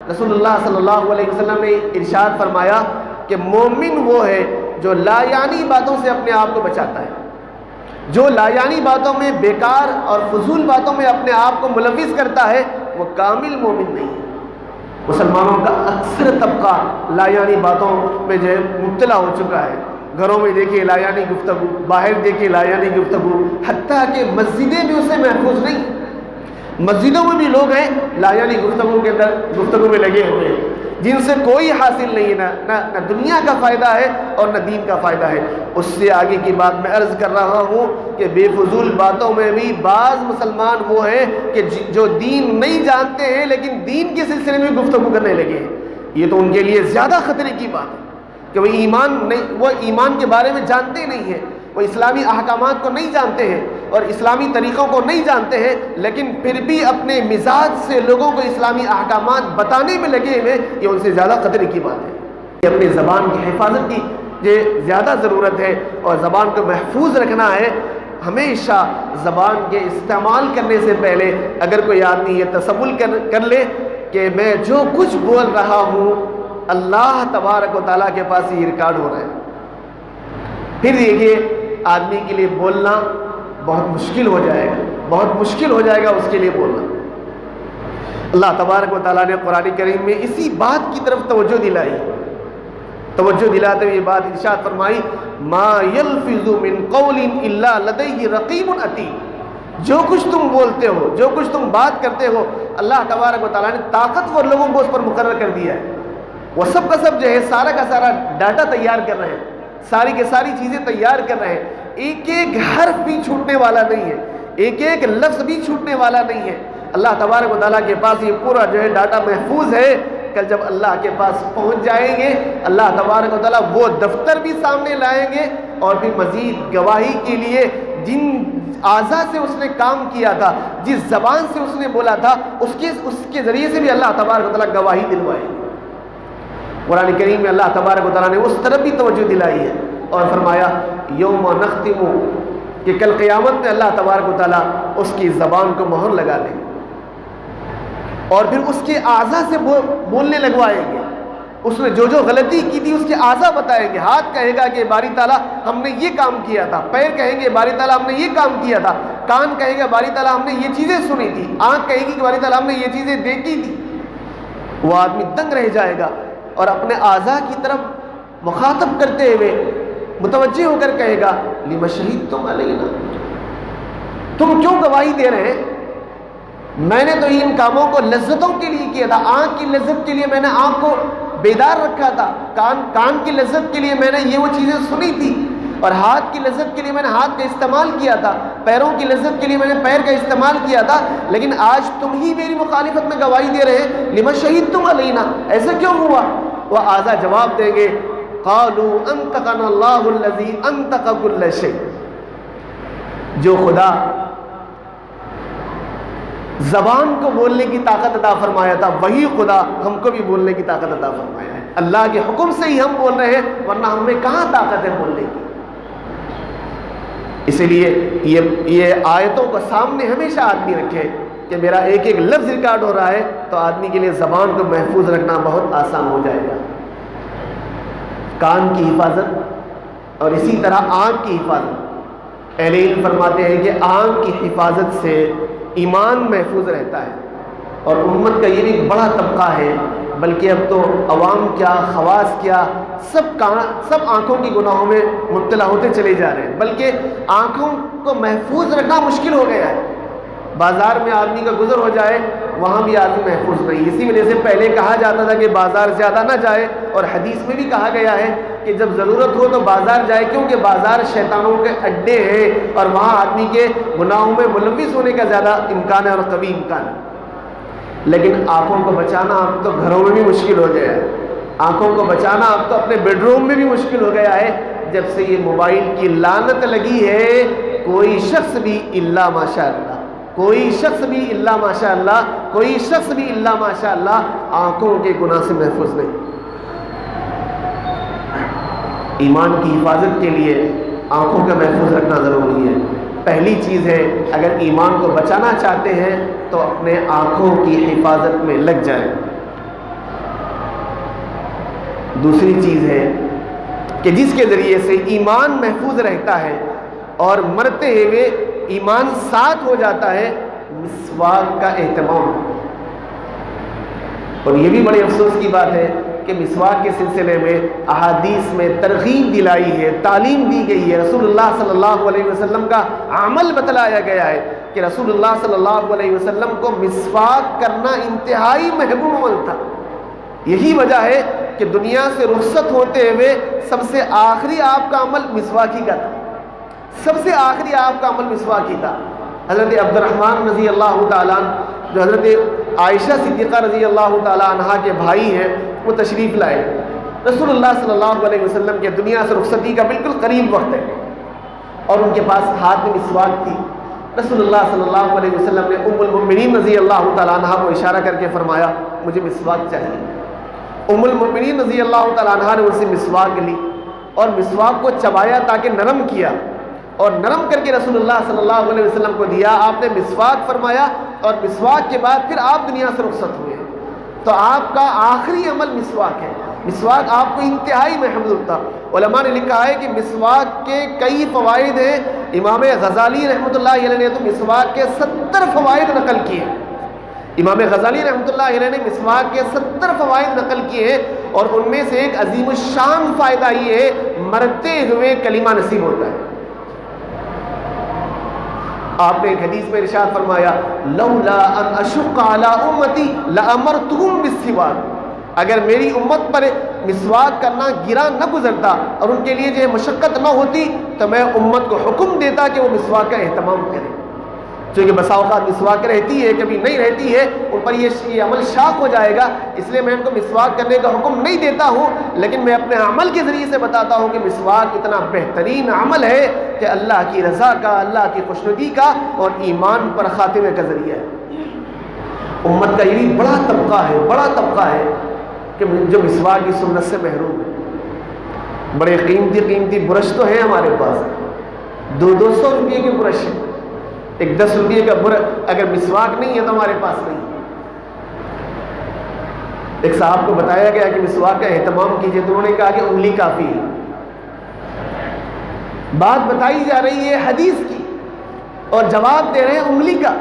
رسول اللہ صلی اللہ علیہ وسلم نے ارشاد فرمایا کہ مومن وہ ہے جو لا یعنی باتوں سے اپنے آپ کو بچاتا ہے، جو لا یعنی باتوں میں، بیکار اور فضول باتوں میں اپنے آپ کو ملوث کرتا ہے، وہ کامل مومن نہیں ہے۔ مسلمانوں کا اکثر طبقہ لا یعنی باتوں میں جو ہے مبتلا ہو چکا ہے۔ گھروں میں دیکھیے لا یعنی گفتگو، باہر دیکھیے لا یعنی گفتگو، حتیٰ کہ مسجدیں بھی اسے محفوظ نہیں۔ مسجدوں میں بھی لوگ ہیں لا یعنی گفتگو میں لگے ہوئے ہیں، جن سے کوئی حاصل نہیں ہے، نہ دنیا کا فائدہ ہے اور نہ دین کا فائدہ ہے۔ اس سے آگے کی بات میں عرض کر رہا ہوں کہ بے فضول باتوں میں بھی بعض مسلمان وہ ہیں کہ جو دین نہیں جانتے ہیں لیکن دین کے سلسلے میں گفتگو کرنے لگے ہیں۔ یہ تو ان کے لیے زیادہ خطرے کی بات ہے کہ وہ ایمان کے بارے میں جانتے نہیں ہیں، وہ اسلامی احکامات کو نہیں جانتے ہیں اور اسلامی طریقوں کو نہیں جانتے ہیں، لیکن پھر بھی اپنے مزاج سے لوگوں کو اسلامی احکامات بتانے میں لگے ہوئے، یہ ان سے زیادہ خطرے کی بات ہے۔ یہ اپنی زبان کی حفاظت کی یہ زیادہ ضرورت ہے اور زبان کو محفوظ رکھنا ہے۔ ہمیشہ زبان کے استعمال کرنے سے پہلے اگر کوئی آدمی یہ تصور کر لے کہ میں جو کچھ بول رہا ہوں اللہ تبارک و تعالیٰ کے پاس یہ ریکارڈ ہو رہا ہے، پھر دیکھیے آدمی کے لیے بولنا بہت مشکل ہو جائے گا، بہت مشکل ہو جائے گا اس کے لیے بولنا۔ اللہ تبارک و تعالیٰ نے قرآن کریم میں اسی بات کی طرف توجہ دلاتے ہوئے یہ بات ارشاد فرمائی، ما یلفظ من قول الا لدیہ رقیب عتید۔ جو کچھ تم بولتے ہو، جو کچھ تم بات کرتے ہو، اللہ تبارک و تعالیٰ نے طاقتور لوگوں کو اس پر مقرر کر دیا ہے۔ وہ سب کا سب جو ہے سارا کا سارا ڈاٹا تیار کر رہے ہیں، ساری کی ساری چیزیں تیار کر رہے ہیں۔ ایک ایک حرف بھی چھوٹنے والا نہیں ہے، ایک ایک لفظ بھی چھوٹنے والا نہیں ہے۔ اللہ تبارک و تعالیٰ کے پاس یہ پورا جو ہے ڈاٹا محفوظ ہے۔ کل جب اللہ کے پاس پہنچ جائیں گے اللہ تبارک و تعالیٰ وہ دفتر بھی سامنے لائیں گے اور بھی مزید گواہی کے لیے جن اعضاء سے اس نے کام کیا تھا، جس زبان سے اس نے بولا تھا، اس کے ذریعے سے بھی اللہ تبارک و تعالیٰ گواہی دلوائے گے۔ قرآن کریم میں اللہ تبارک و تعالیٰ نے اس طرف بھی توجہ دلائی ہے اور فرمایا یوم نختم، کہ کل قیامت میں اللہ تبارک و تعالیٰ اس کی زبان کو مہر لگا دیں گے اور پھر اس کے اعضاء سے بولنے لگوائیں گے۔ اس نے جو غلطی کی تھی اس کے اعضاء بتائیں گے۔ ہاتھ کہے گا کہ باری تعالیٰ ہم نے یہ کام کیا تھا، پیر کہیں گے باری تعالیٰ ہم نے یہ کام کیا تھا، کان کہے گا باری تعالیٰ ہم نے یہ چیزیں سنی تھی، آنکھ کہے گی کہ باری تعالیٰ ہم نے یہ چیزیں دیکھی تھی۔ وہ آدمی دنگ رہ جائے گا اور اپنے اعضاء کی طرف مخاطب کرتے ہوئے متوجہ ہو کر کہے گا لم شہدتم علینا، تم کیوں گواہی دے رہے ہیں؟ میں نے تو ان کاموں کو لذتوں کے لیے کیا تھا، آنکھ کی لذت کے لیے میں نے آنکھ کو بیدار رکھا تھا، کان کی لذت کے لیے میں نے یہ وہ چیزیں سنی تھی، اور ہاتھ کی لذت کے لیے میں نے ہاتھ کا استعمال کیا تھا، پیروں کی لذت کے لیے میں نے پیر کا استعمال کیا تھا، لیکن آج تم ہی میری مخالفت میں گواہی دے رہے ہیں، لما شہدتم علینا، ایسا کیوں ہوا؟ وہ اعضاء جواب دیں گے قالوا انطقنا اللہ الذی انطق کل شیء، جو خدا زبان کو بولنے کی طاقت عطا فرمایا تھا وہی خدا ہم کو بھی بولنے کی طاقت عطا فرمایا ہے۔ اللہ کے حکم سے ہی ہم بول رہے ہیں، ورنہ ہم میں کہاں طاقت ہے بولنے کی۔ اسی لیے یہ آیتوں کو سامنے ہمیشہ آدمی رکھے کہ میرا ایک ایک لفظ ریکارڈ ہو رہا ہے، تو آدمی کے لیے زبان کو محفوظ رکھنا بہت آسان ہو جائے گا۔ کان کی حفاظت اور اسی طرح آنکھ کی حفاظت، اہل علم فرماتے ہیں کہ آنکھ کی حفاظت سے ایمان محفوظ رہتا ہے، اور امت کا یہ بھی ایک بڑا طبقہ ہے، بلکہ اب تو عوام کیا خواص کیا سب آنکھوں کی گناہوں میں مبتلا ہوتے چلے جا رہے ہیں، بلکہ آنکھوں کو محفوظ رکھنا مشکل ہو گیا ہے۔ بازار میں آدمی کا گزر ہو جائے وہاں بھی آدمی محفوظ نہیں، اسی وجہ سے پہلے کہا جاتا تھا کہ بازار زیادہ نہ جائے، اور حدیث میں بھی کہا گیا ہے کہ جب ضرورت ہو تو بازار جائے، کیونکہ بازار شیطانوں کے اڈے ہیں اور وہاں آدمی کے گناہوں میں ملوث ہونے کا زیادہ امکان ہے اور قوی امکان ہے۔ لیکن آنکھوں کو بچانا اب تو گھروں میں بھی مشکل ہو گیا ہے، آنکھوں کو بچانا اب تو اپنے بیڈ روم میں بھی مشکل ہو گیا ہے، جب سے یہ موبائل کی لعنت لگی ہے۔ کوئی شخص بھی الا ماشاء اللہ، کوئی شخص بھی الا ماشاء اللہ، کوئی شخص بھی الا ماشاء اللہ آنکھوں کے گناہ سے محفوظ نہیں۔ ایمان کی حفاظت کے لیے آنکھوں کا محفوظ رکھنا ضروری ہے۔ پہلی چیز ہے اگر ایمان کو بچانا چاہتے ہیں تو اپنے آنکھوں کی حفاظت میں لگ جائیں۔ دوسری چیز ہے کہ جس کے ذریعے سے ایمان محفوظ رہتا ہے اور مرتے ہوئے ایمان ساتھ ہو جاتا ہے، مسواک کا اہتمام. اور یہ بھی بڑے افسوس کی بات ہے کہ مسواک کے سلسلے میں احادیث میں ترغیب دلائی ہے، تعلیم دی گئی ہے، رسول اللہ صلی اللہ علیہ وسلم کا عمل بتلایا گیا ہے کہ رسول اللہ صلی اللہ علیہ وسلم کو مسواک کرنا انتہائی محبوب عمل تھا. یہی وجہ ہے کہ دنیا سے رخصت ہوتے ہوئے سب سے آخری آپ کا عمل مسواکی کا تھا. سب سے آخری آپ کا عمل مسواکی تھا. حضرت عبد الرحمن رضی اللہ تعالیٰ جو حضرت عائشہ صدیقہ رضی اللہ تعالیٰ عنہا کے بھائی ہیں، وہ تشریف لائے. رسول اللہ صلی اللہ علیہ وسلم کے دنیا سے رخصتی کا بالکل قریب وقت ہے اور ان کے پاس ہاتھ میں مسواک تھی. رسول اللہ صلی اللہ علیہ وسلم نے ام المؤمنین رضی اللہ تعالیٰ عنہا کو اشارہ کر کے فرمایا مجھے مسواک چاہیے. ام المؤمنین رضی اللہ تعالیٰ عنہا نے ان سے مسواک لی اور مسواک کو چبایا تاکہ نرم کیا اور نرم کر کے رسول اللہ صلی اللہ علیہ وسلم کو دیا. آپ نے مسواک فرمایا اور مسواک کے بعد پھر آپ دنیا سے رخصت ہوئے. تو آپ کا آخری عمل مسواک ہے. مسواک آپ کو انتہائی محبوب تھا. علماء نے لکھا ہے کہ مسواک کے کئی فوائد ہیں. امام غزالی رحمۃ اللہ علیہ نے تو مسواک کے 70 فوائد نقل کیے ہیں. امام غزالی رحمۃ اللہ علیہ نے مسواک کے 70 فوائد نقل کیے ہیں اور ان میں سے ایک عظیم الشان فائدہ یہ ہے مرتے ہوئے کلمہ نصیب ہوتا ہے. آپ نے ایک حدیث میں ارشاد فرمایا لولا ان اشق علی امتی لامرتهم بالسواک. اگر میری امت پر مسواک کرنا گرا نہ گزرتا اور ان کے لیے جو مشقت نہ ہوتی تو میں امت کو حکم دیتا کہ وہ مسواک کا اہتمام کریں. چونکہ بسا اوقات مسواک رہتی ہے کبھی نہیں رہتی ہے، ان پر یہ عمل شاق ہو جائے گا، اس لیے میں ان کو مسواک کرنے کا حکم نہیں دیتا ہوں، لیکن میں اپنے عمل کے ذریعے سے بتاتا ہوں کہ مسواک اتنا بہترین عمل ہے کہ اللہ کی رضا کا، اللہ کی خوشنودی کا اور ایمان پر خاتمے کا ذریعہ ہے. امت کا یہ بھی بڑا طبقہ ہے کہ جو مسواک کی سنت سے محروم ہے. بڑے قیمتی برش تو ہیں ہمارے پاس، 200 روپئے کے برش ہیں. ایک 10 روپئے کا برش اگر مسواک نہیں ہے تو ہمارے پاس نہیں. ایک صاحب کو بتایا گیا کہ مسواک کا اہتمام کیجئے تو انہوں نے کہا کہ انگلی کافی ہے. بات بتائی جا رہی ہے حدیث کی اور جواب دے رہے ہیں انگلی کا.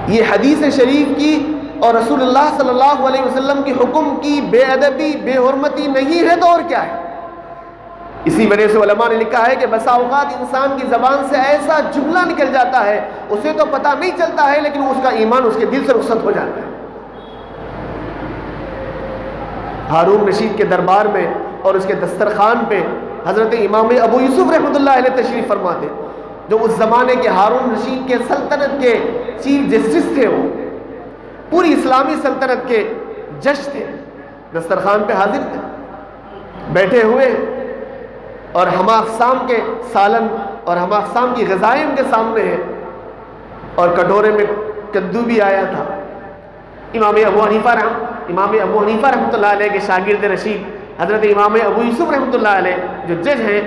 یہ حدیث شریف کی اور رسول اللہ صلی اللہ علیہ وسلم کی حکم کی بے ادبی، بے حرمتی نہیں ہے تو اور کیا ہے؟ اسی وجہ سے علماء نے لکھا ہے کہ بسا اوقات انسان کی زبان سے ایسا جملہ نکل جاتا ہے اسے تو پتہ نہیں چلتا ہے لیکن اس کا ایمان اس کے دل سے رخصت ہو جاتا ہے. ہارون رشید کے دربار میں اور اس کے دسترخوان پہ حضرت امام ابو یوسف رحمۃ اللہ علیہ تشریف فرماتے، جو اس زمانے کے ہارون رشید کے سلطنت کے چیف جسٹس تھے، وہ پوری اسلامی سلطنت کے جج تھے. دسترخوان پہ حاضر تھے، بیٹھے ہوئے اور ہم اقسام کے سالن اور ہم اقسام کی غذائیں ان کے سامنے ہیں اور کٹورے میں کدو بھی آیا تھا. امام ابو حنیفہ رحمۃ اللہ علیہ کے شاگرد رشید حضرت امام ابو یوسف رحمۃ اللہ علیہ جو جج ہیں،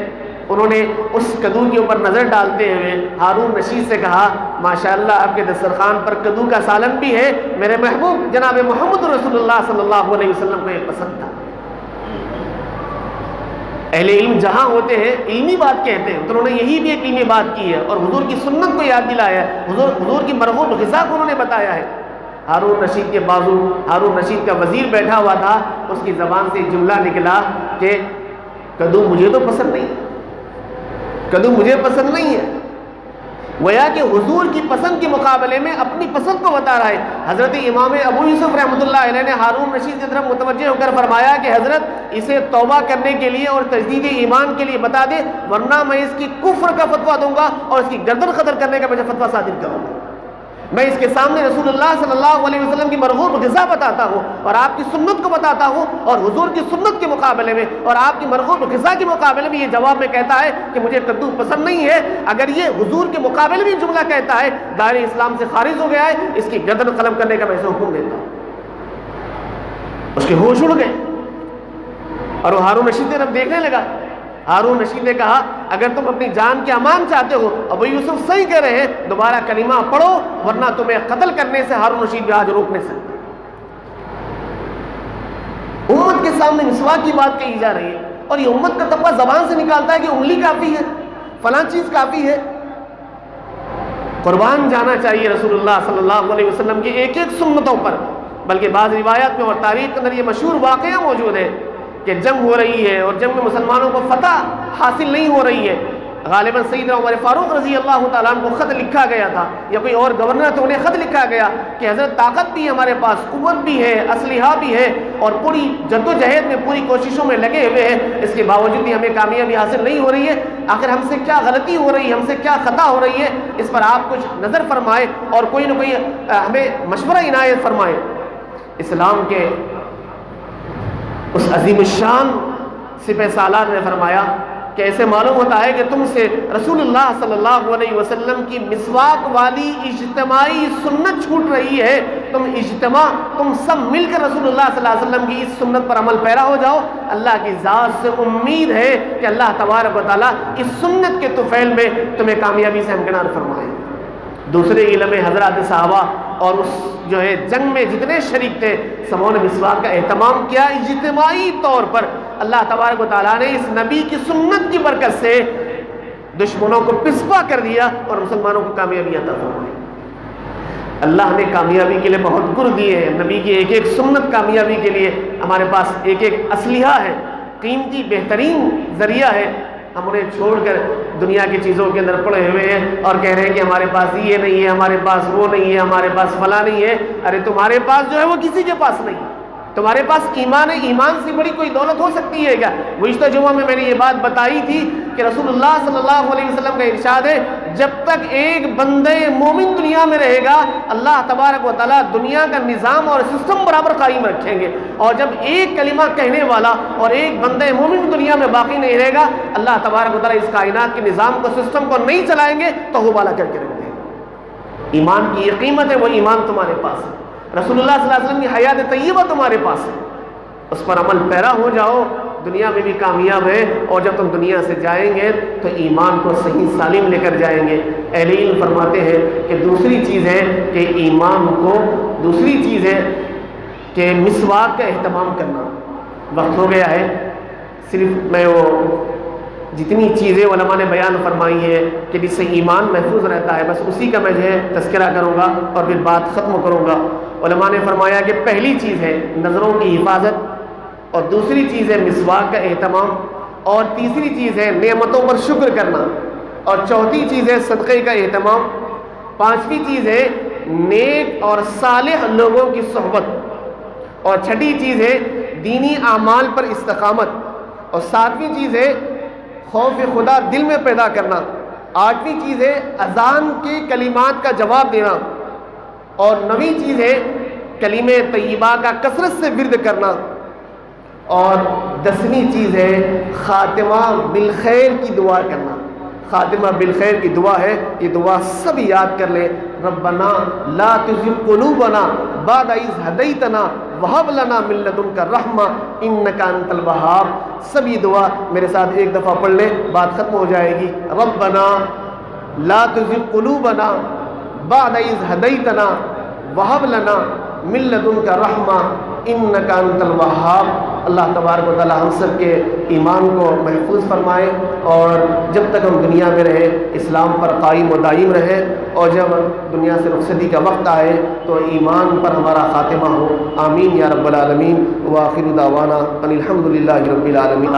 انہوں نے اس کدو کے اوپر نظر ڈالتے ہوئے ہارون رشید سے کہا ماشاءاللہ آپ کے دسترخوان پر کدو کا سالن بھی ہے، میرے محبوب جناب محمد رسول اللہ صلی اللہ علیہ وسلم کو یہ پسند تھا. اہل علم جہاں ہوتے ہیں علمی بات کہتے ہیں، تو انہوں نے یہی بھی ایک علمی بات کی ہے اور حضور کی سنت کو یاد دلایا ہے، حضور کی مرغوب غذا کو انہوں نے بتایا ہے. ہارون رشید کے بازو، ہارون رشید کا وزیر بیٹھا ہوا تھا، اس کی زبان سے جملہ نکلا کہ کدو مجھے تو پسند نہیں، کدو مجھے پسند نہیں ہے. گویا کہ حضور کی پسند کے مقابلے میں اپنی پسند کو بتا رہا ہے. حضرت امام ابو یوسف رحمۃ اللہ علیہ نے ہارون رشید کی طرف متوجہ ہو کر فرمایا کہ حضرت اسے توبہ کرنے کے لیے اور تجدید ایمان کے لیے بتا دے، ورنہ میں اس کی کفر کا فتویٰ دوں گا اور اس کی گردن قطع کرنے کا مجھے فتویٰ صادر کروں گا. میں اس کے سامنے رسول اللہ صلی اللہ علیہ وسلم کی مرغوب غذا بتاتا ہوں اور آپ کی سنت کو بتاتا ہوں، اور حضور کی سنت کے مقابلے میں اور آپ کی مرغوب غذا کے مقابلے میں یہ جواب میں کہتا ہے کہ مجھے کدو پسند نہیں ہے. اگر یہ حضور کے مقابلے میں جملہ کہتا ہے دائرہ اسلام سے خارج ہو گیا ہے، اس کی گردن قلم کرنے کا میں اسے حکم دیتا ہوں. اس کے ہوش اڑ گئے اور وہ ہارون رشید نے دیکھنے لگا. ہارون رشید نے کہا اگر تم اپنی جان کے امان چاہتے ہو، ابو یوسف صحیح کہہ رہے ہیں، دوبارہ کلمہ پڑھو ورنہ تمہیں قتل کرنے سے ہارون رشید بھی آج روک نہیں سکتا. کے سامنے مسواک کی بات کہی جا رہی ہے، اور یہ امت کا طبقہ زبان سے نکالتا ہے کہ انگلی کافی ہے، فلاں چیز کافی ہے۔ قربان جانا چاہیے رسول اللہ صلی اللہ علیہ وسلم کی ایک ایک سنتوں پر، بلکہ بعض روایات میں اور تاریخ کے اندر یہ مشہور واقعہ موجود ہے کہ جنگ ہو رہی ہے اور جنگ میں مسلمانوں کو فتح حاصل نہیں ہو رہی ہے، غالباً سیدنا عمر فاروق رضی اللہ تعالیٰ عنہ کو خط لکھا گیا تھا، یا کوئی اور گورنر تھا، انہیں خط لکھا گیا کہ حضرت طاقت بھی ہے ہمارے پاس، قوت بھی ہے، اسلحہ بھی ہے، اور پوری جدوجہد میں پوری کوششوں میں لگے ہوئے ہیں، اس کے باوجود بھی ہمیں کامیابی حاصل نہیں ہو رہی ہے، آخر ہم سے کیا غلطی ہو رہی ہے، ہم سے کیا خطا ہو رہی ہے، اس پر آپ کچھ نظر فرمائیں اور کوئی نہ کوئی ہمیں مشورہ عنایت فرمائیں۔ اسلام کے اس عظیم الشان سپہ سالار نے فرمایا کہ ایسے معلوم ہوتا ہے کہ تم سے رسول اللہ صلی اللہ علیہ وسلم کی مسواک والی اجتماعی سنت چھوٹ رہی ہے، تم سب مل کر رسول اللہ صلی اللہ علیہ وسلم کی اس سنت پر عمل پیرا ہو جاؤ۔ اللہ کی ذات سے امید ہے کہ اللہ تبارک و تعالیٰ اس سنت کے طفیل میں تمہیں کامیابی سے ہمکنار فرمائے۔ دوسرے علم حضرات صحابہ اور اس جو ہے جنگ میں جتنے شریک تھے، سبوں نے مسواک کا اہتمام کیا اجتماعی طور پر۔ اللہ تبارک و تعالیٰ نے اس نبی کی سنت کی برکت سے دشمنوں کو پسپا کر دیا اور مسلمانوں کو کامیابی عطا فرمائی۔ اللہ نے کامیابی کے لیے بہت گر دیے ہیں، نبی کی ایک ایک سنت کامیابی کے لیے ہمارے پاس ایک ایک اسلحہ ہے، قیمتی بہترین ذریعہ ہے، ہم انہیں چھوڑ کر دنیا کی چیزوں کے اندر پڑے ہوئے ہیں اور کہہ رہے ہیں کہ ہمارے پاس یہ نہیں ہے، ہمارے پاس وہ نہیں ہے، ہمارے پاس فلاں نہیں ہے۔ ارے تمہارے پاس جو ہے وہ کسی کے پاس نہیں ہے، تمہارے پاس ایمان ہے، ایمان سے بڑی کوئی دولت ہو سکتی ہے کیا؟ گزشتہ جمعہ میں نے یہ بات بتائی تھی کہ رسول اللہ صلی اللہ علیہ وسلم کا ارشاد ہے، جب تک ایک بندے مومن دنیا میں رہے گا اللہ تبارک و تعالیٰ دنیا کا نظام اور سسٹم برابر قائم رکھیں گے، اور جب ایک کلمہ کہنے والا اور ایک بندے مومن دنیا میں باقی نہیں رہے گا اللہ تبارک و تعالیٰ اس کائنات کے نظام کو سسٹم کو نہیں چلائیں گے تو ہوبالا کر کے رکھ دیں گے۔ ایمان کی یہ قیمت ہے، وہ ایمان تمہارے پاس ہے، رسول اللہ صلی اللہ علیہ وسلم کی حیات طیبہ تمہارے پاس ہے، اس پر عمل پیرا ہو جاؤ، دنیا میں بھی کامیاب ہے، اور جب تم دنیا سے جائیں گے تو ایمان کو صحیح سالم لے کر جائیں گے۔ اہل علم فرماتے ہیں کہ دوسری چیز ہے کہ ایمان کو، دوسری چیز ہے کہ مسواک کا اہتمام کرنا۔ وقت ہو گیا ہے، صرف میں وہ جتنی چیزیں علماء نے بیان فرمائی ہے کہ جس سے ایمان محفوظ رہتا ہے بس اسی کا میں جو ہے تذکرہ کروں گا اور پھر بات ختم کروں گا۔ علماء نے فرمایا کہ پہلی چیز ہے نظروں کی حفاظت، اور دوسری چیز ہے مسواک کا اہتمام، اور تیسری چیز ہے نعمتوں پر شکر کرنا، اور چوتھی چیز ہے صدقے کا اہتمام، پانچویں چیز ہے نیک اور صالح لوگوں کی صحبت، اور چھٹی چیز ہے دینی اعمال پر استقامت، اور ساتویں چیز ہے خوف خدا دل میں پیدا کرنا، آٹھویں چیز ہے اذان کے کلمات کا جواب دینا، اور نویں چیز ہے کلمہ طیبہ کا کثرت سے ورد کرنا، اور دسویں چیز ہے خاتمہ بالخیر کی دعا کرنا۔ خاتمہ بالخیر کی دعا ہے، یہ دعا سب یاد کر لیں، ربنا لا تزغ قلوبنا بعد اذ ہدیتنا وہب لنا من لدنک رحمہ انک انت الوہاب۔ سب یہ دعا میرے ساتھ ایک دفعہ پڑھ لیں، بات ختم ہو جائے گی۔ ربنا لا تزغ قلوبنا بعد اذ ہدیتنا وہب لنا من لدنک رحمہ انک انت الوہاب۔ اللہ تبارک و تعالی ہم سب کے ایمان کو محفوظ فرمائے، اور جب تک ہم دنیا میں رہے اسلام پر قائم و دائم رہے، اور جب دنیا سے رخصتی کا وقت آئے تو ایمان پر ہمارا خاتمہ ہو۔ آمین یا رب العالمین۔ وآخر دعوانا ان الحمد للہ رب العالمین۔